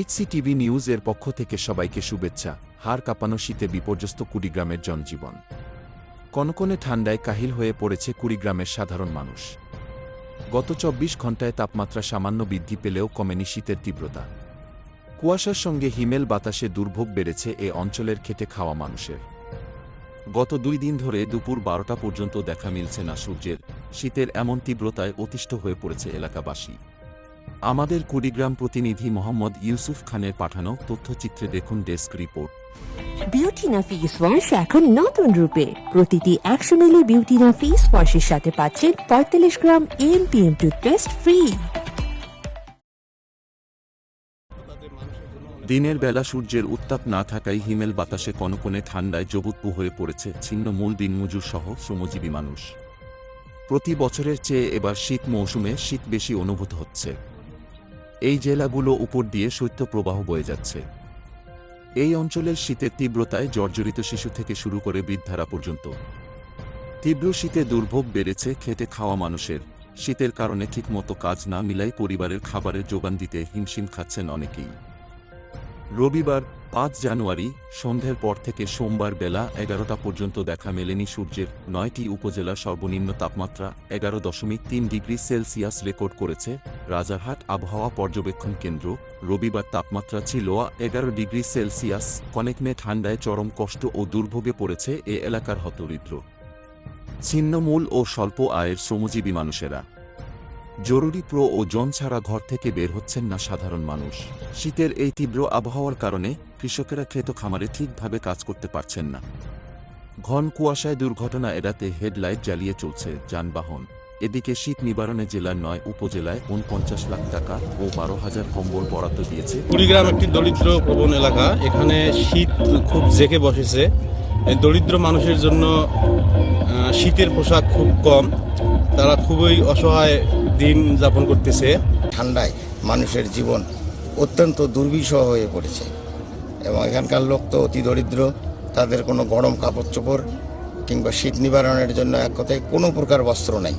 HCTV news এর পক্ষ থেকে সবাইকে শুভেচ্ছা। হাড় কাঁপানো শীতে বিপর্যস্ত কুড়িগ্রামের জনজীবন। কনকনে ঠান্ডায় কাহিল হয়ে পড়েছে কুড়িগ্রামের সাধারণ মানুষ। গত ২৪ ঘণ্টায় তাপমাত্রা সামান্য বৃদ্ধি পেলেও কমেনি শীতের তীব্রতা। কুয়াশার সঙ্গে হিমেল বাতাসে দুর্ভোগ বেড়েছে এ অঞ্চলের খেটে খাওয়া মানুষের। গত ২ দিন ধরে দুপুর ১২টা পর্যন্ত দেখা মিলছে না সূর্যের। শীতের এমন তীব্রতায় অতিষ্ঠ হয়ে পড়েছে এলাকাবাসী। আমাদের কুড়িগ্রাম প্রতিনিধি মোহাম্মদ ইউসুফ খানের পাঠানো তথ্যচিত্রে দেখুন ডেস্ক রিপোর্ট। বিউটিনা ফেস ওয়াশ এখন নতুন রূপে। প্রতিটি ১০০ মিলি বিউটিনা ফেস ওয়াশের সাথে পাচ্ছেন ৪৫ গ্রাম AMPM টুথপেস্ট ফ্রি। দিনের বেলা সূর্যের উত্তাপ না থাকায় হিমেল বাতাসে কনকনে ঠান্ডায় জবুৎপু হয়ে পড়েছে ছিন্নমূল দিনমজুর সহ শ্রমজীবী মানুষ। প্রতি বছরের চেয়ে এবার শীত মৌসুমে শীত বেশি অনুভূত হচ্ছে। এই জেলাগুলো উপর দিয়ে শৈত্যপ্রবাহ বয়ে যাচ্ছে। এই অঞ্চলের শীতের তীব্রতায় জর্জরিত শিশু থেকে শুরু করে বৃদ্ধারা পর্যন্ত। তীব্র শীতে দুর্ভোগ বেড়েছে খেটে খাওয়া মানুষের। শীতের কারণে ঠিকমতো কাজ না মিলায় পরিবারের খাবারের যোগান দিতে হিমশিম খাচ্ছেন অনেকেই। রবিবার ৫ জানুয়ারি সন্ধ্যের পর থেকে সোমবার বেলা ১১টা পর্যন্ত দেখা মেলেনি সূর্যের। ৯টি উপজেলার সর্বনিম্ন তাপমাত্রা ১১.৩ ডিগ্রি সেলসিয়াস রেকর্ড করেছে রাজারহাট আবহাওয়া পর্যবেক্ষণ কেন্দ্র। রবিবার তাপমাত্রা ছিল ১১ ডিগ্রি সেলসিয়াস। কনকনে ঠান্ডায় চরম কষ্ট ও দুর্ভোগে পড়েছে এ এলাকার হতদরিদ্র, ছিন্নমূল ও স্বল্প আয়ের শ্রমজীবী মানুষেরা। জরুরি প্রয়োজন ছাড়া ঘর থেকে বের হচ্ছেন না সাধারণ মানুষ। শীতের এই তীব্র আবহাওয়ার কারণে কৃষকেরা ক্ষেত খামারে ঠিকভাবে কাজ করতে পারছেন না। ঘন কুয়াশায় দুর্ঘটনা এড়াতে হেডলাইট জ্বালিয়ে চলছে যানবাহন। এদিকে শীত নিবারণে জেলার ৯ উপজেলায় ৪৯ লাখ টাকা ও ১২,০০০ কম্বল বরাদ্দ দিয়েছে। কুড়িগ্রাম একটি দরিদ্র প্রবণ এলাকা। এখানে শীত খুব জেঁকে বসেছে। দরিদ্র মানুষের জন্য শীতের পোশাক খুব কম। তারা খুবই অসহায় দিন যাপন করতেছে। ঠান্ডায় মানুষের জীবন অত্যন্ত দুর্বিষহ হয়ে পড়েছে এবং এখানকার লোক তো অতি দরিদ্র। তাদের কোনো গরম কাপড় চোপড় কিংবা শীত নিবারণের জন্য এক কথায় কোনো প্রকার বস্ত্র নেই।